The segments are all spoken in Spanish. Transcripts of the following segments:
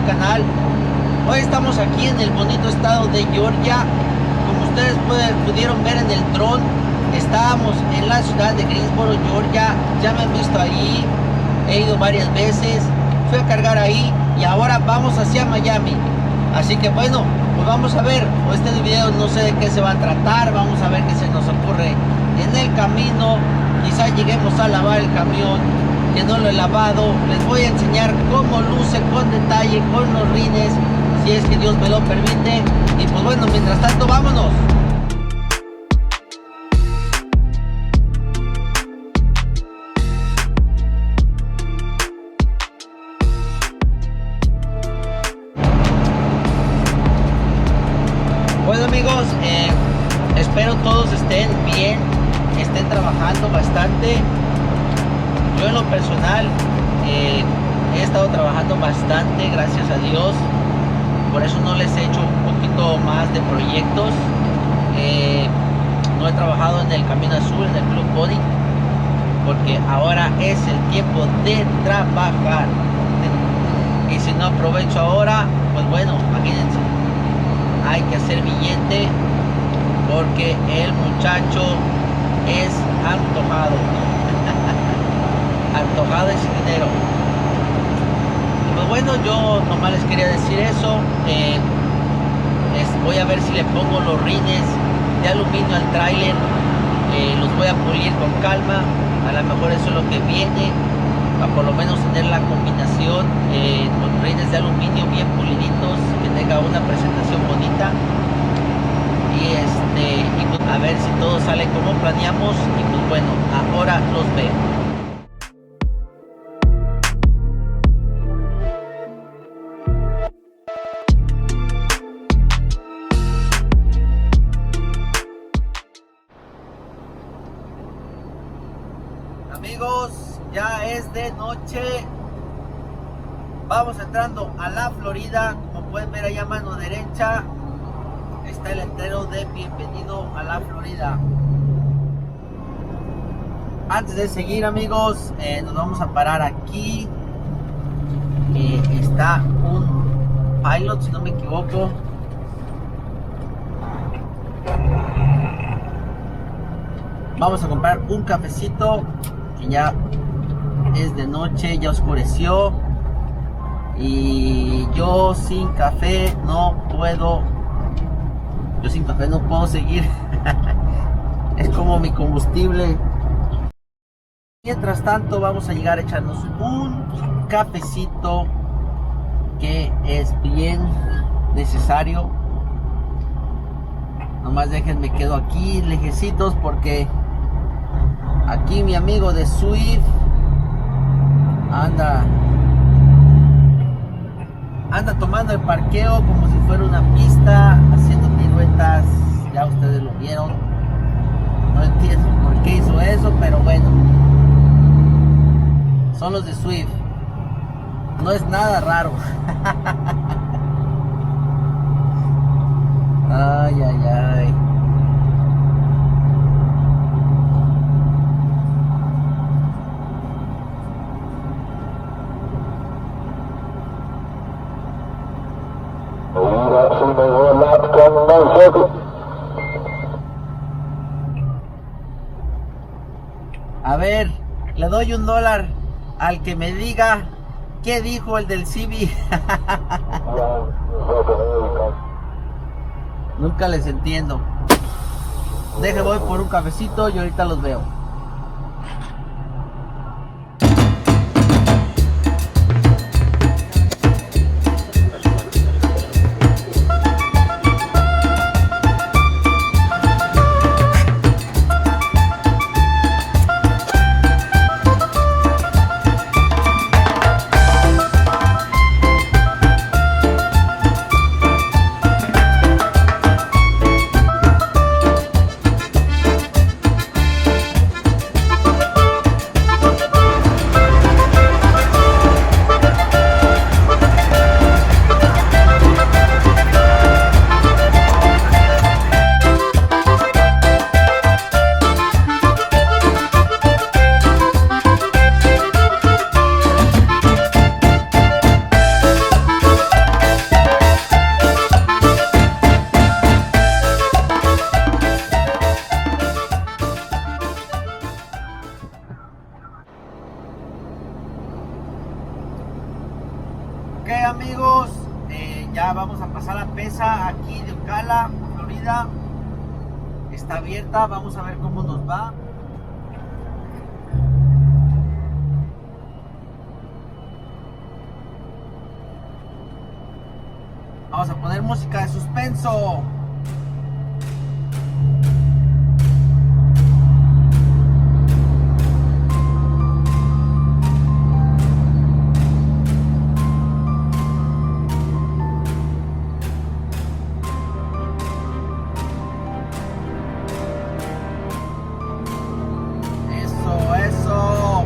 canal. Hoy estamos aquí en el bonito estado de Georgia. Como ustedes pudieron ver en el dron, estábamos en la ciudad de Greensboro, Georgia. Ya me han visto ahí, he ido varias veces, fui a cargar ahí y ahora vamos hacia Miami. Así que bueno, pues vamos a ver, este video no sé de qué se va a tratar, vamos a ver qué se nos ocurre en el camino. Quizá lleguemos a lavar el camión, que no lo he lavado. Les voy a enseñar cómo luce con detalle, con los rines, si es que Dios me lo permite. Y pues bueno, mientras tanto, vámonos. Bueno amigos, espero todos estén bien, estén trabajando bastante. Yo en lo personal he estado trabajando bastante, gracias a Dios. Por eso no les he hecho un poquito más de proyectos. No he trabajado en el Camino Azul, en el Club Body, porque ahora es el tiempo de trabajar. Y si no aprovecho ahora, pues bueno, imagínense, hay que hacer billete, porque el muchacho es antojado. Antojado ese dinero. Pues bueno, yo nomás les quería decir eso. Voy a ver si le pongo los rines de aluminio al tráiler. Los voy a pulir con calma. A lo mejor eso es lo que viene, para por lo menos tener la combinación con rines de aluminio bien puliditos, que tenga una presentación bonita. Y pues a ver si todo sale como planeamos. Y pues bueno, ahora los veo. Amigos, ya es de noche. Vamos entrando a la Florida. Como pueden ver allá a mano derecha está el letrero de bienvenido a la Florida. Antes de seguir amigos, nos vamos a parar aquí. Está un Pilot, si no me equivoco. Vamos a comprar un cafecito, que ya es de noche, ya oscureció. Y yo sin café no puedo. Yo sin café no puedo seguir. Es como mi combustible. Mientras tanto vamos a llegar a echarnos un cafecito, que es bien necesario. Nomás déjenme quedo aquí lejecitos, porque aquí mi amigo de Swift anda tomando el parqueo como si fuera una pista, haciendo piruetas. Ya ustedes lo vieron. No entiendo por qué hizo eso, pero bueno, son los de Swift. No es nada raro. Ay, ay, ay. A ver, le doy $1 al que me diga qué dijo el del Civi. Nunca les entiendo. Deje, voy por un cafecito y ahorita los veo. Ok amigos, ya vamos a pasar la pesa aquí de Ocala, Florida. Está abierta, vamos a ver cómo nos va. Vamos a poner música de suspenso. Eso.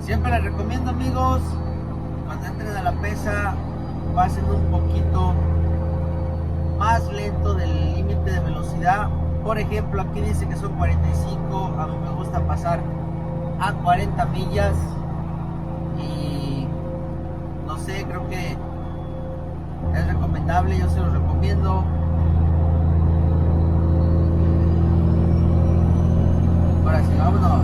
Siempre les recomiendo amigos, cuando entren a la pesa, pasen un poquito más lento del límite de velocidad. Por ejemplo, aquí dice que son 45, a mí me gusta pasar a 40 millas y no sé, creo que es recomendable, yo se los recomiendo. Ahora sí, vámonos.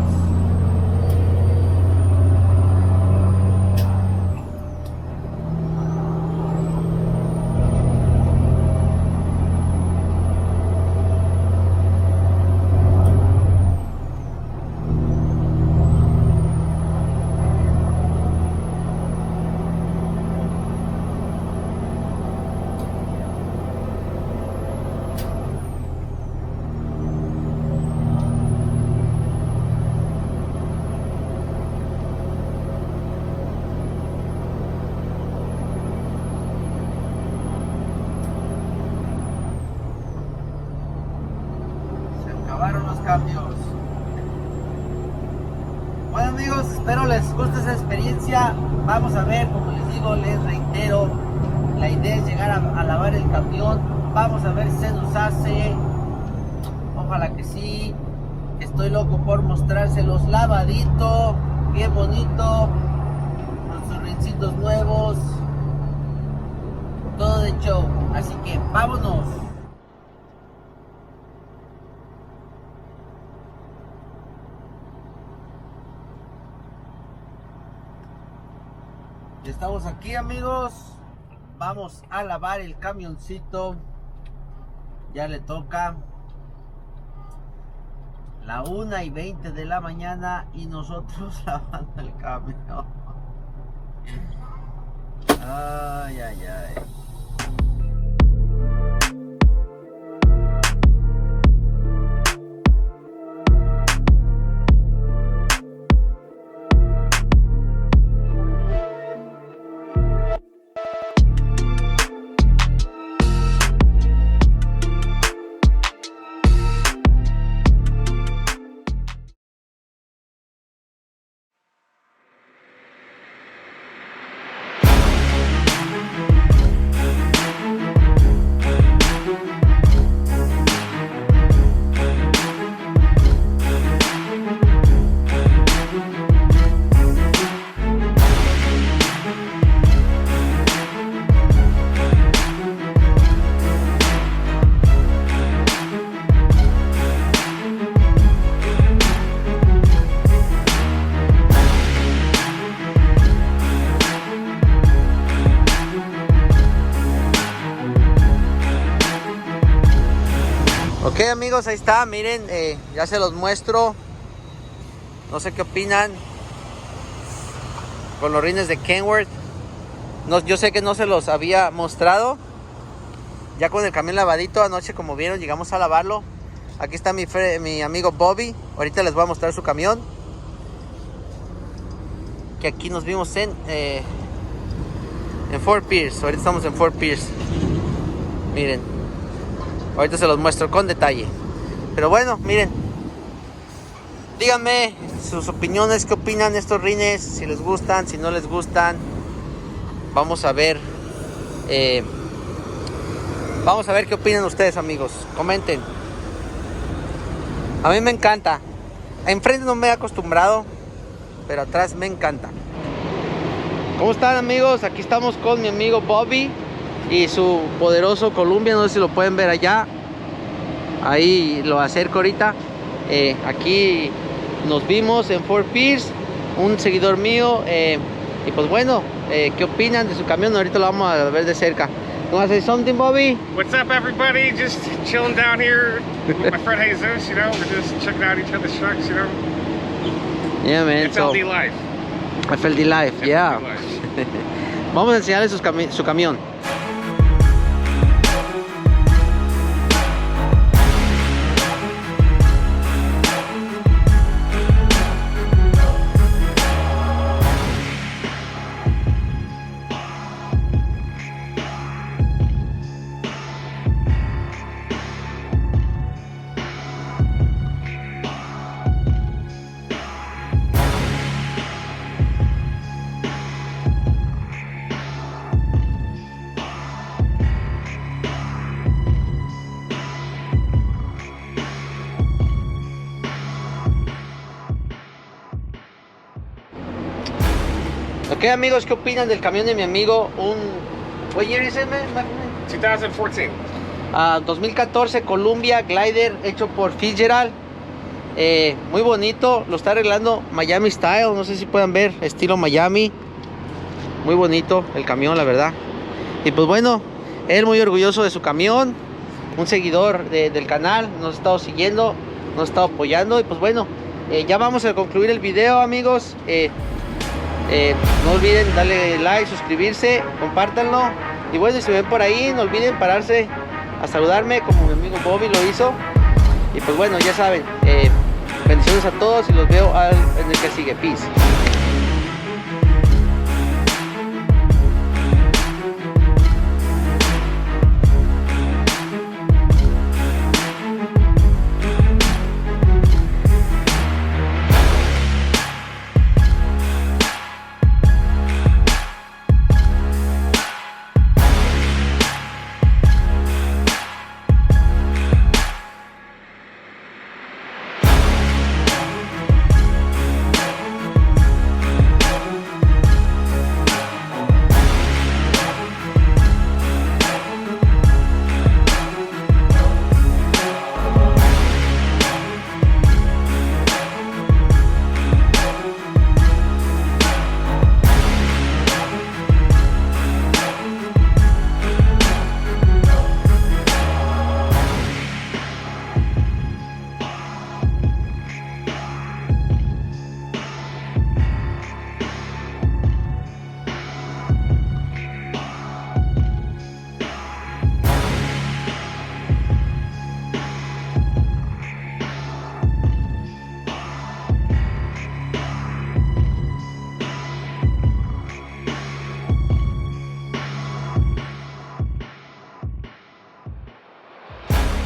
Los cambios. Bueno amigos, espero les guste esa experiencia. Vamos a ver, como les digo, les reitero, la idea es llegar a lavar el camión. Vamos a ver si se nos hace. Ojalá que sí. Estoy loco por mostrárselos lavadito, bien bonito, con sus rincitos nuevos, todo de show. Así que vámonos. Estamos aquí amigos, vamos a lavar el camioncito, ya le toca la 1:20 de la mañana y nosotros lavando el camión. Ay, ay, ay. Ok amigos, ahí está, miren, ya se los muestro. No sé qué opinan con los rines de Kenworth. No, yo sé que no se los había mostrado. Ya con el camión lavadito, anoche como vieron llegamos a lavarlo. Aquí está mi amigo Bobby. Ahorita les voy a mostrar su camión. Que aquí nos vimos en Fort Pierce. Ahorita estamos en Fort Pierce. Miren. Ahorita se los muestro con detalle. Pero bueno, miren. Díganme sus opiniones, qué opinan de estos rines, si les gustan, si no les gustan. Vamos a ver. Vamos a ver qué opinan ustedes amigos. Comenten. A mí me encanta. Enfrente no me he acostumbrado, pero atrás me encanta. ¿Cómo están amigos? Aquí estamos con mi amigo Bobby y su poderoso Columbia, no sé si lo pueden ver allá. Ahí lo acerco ahorita. Aquí nos vimos en Fort Pierce, un seguidor mío. Y pues bueno, ¿qué opinan de su camión? Ahorita lo vamos a ver de cerca. You want to say something, Bobby? What's up, everybody? Just chilling down here with my friend Jesus, you know. We're just checking out each other's trucks, you know. Yeah, man. FLD life. FLD life, yeah. FLD life. Vamos a enseñarles su camión. Ok, amigos, ¿qué opinan del camión de mi amigo? What year is it, man? 2014. 2014 Columbia Glider, hecho por Fitzgerald. Muy bonito, lo está arreglando Miami Style, no sé si puedan ver, estilo Miami. Muy bonito el camión, la verdad. Y pues bueno, él muy orgulloso de su camión, un seguidor del canal, nos ha estado siguiendo, nos ha estado apoyando. Y pues bueno, ya vamos a concluir el video, amigos. No olviden darle like, suscribirse, compártanlo. Y bueno, si me ven por ahí, no olviden pararse a saludarme como mi amigo Bobby lo hizo. Y pues bueno, ya saben, bendiciones a todos y los veo en el que sigue. Peace.